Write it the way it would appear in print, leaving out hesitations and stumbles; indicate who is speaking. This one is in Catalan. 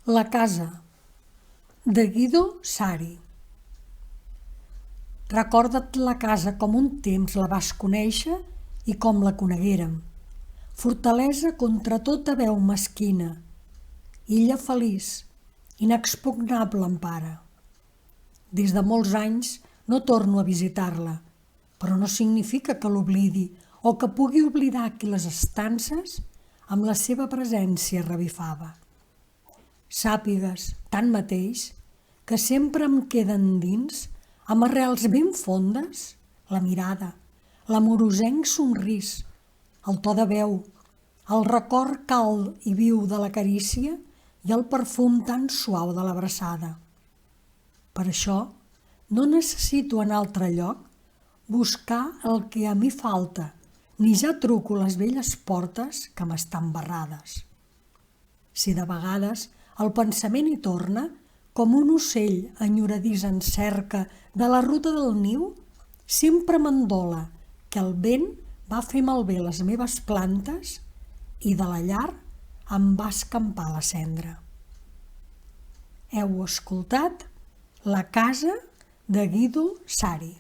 Speaker 1: La casa, de Guido Sari. Recorda't la casa com un temps la vas conèixer i com la coneguérem. Fortalesa contra tota veu mesquina, illa feliç, inexpugnable empara. Des de molts anys no torno a visitar-la, però no significa que l'oblidi o que pugui oblidar qui les estances amb la seva presència revifava. Sàpigues, tanmateix, que sempre em queden dins, amb arrels ben fondes, la mirada, l'amorosenc somrís, el to de veu, el record cald i viu de la carícia i el perfum tan suau de l'abraçada. Per això, no necessito en altre lloc buscar el que a mi falta, ni ja truco les velles portes que m'estan barrades. Si de vegades el pensament hi torna, com un ocell enyoradís en cerca de la ruta del niu, sempre m'endola que el vent va fer malbé les meves plantes i de la llar em va escampar la cendra. Heu escoltat La casa de Guido Sari.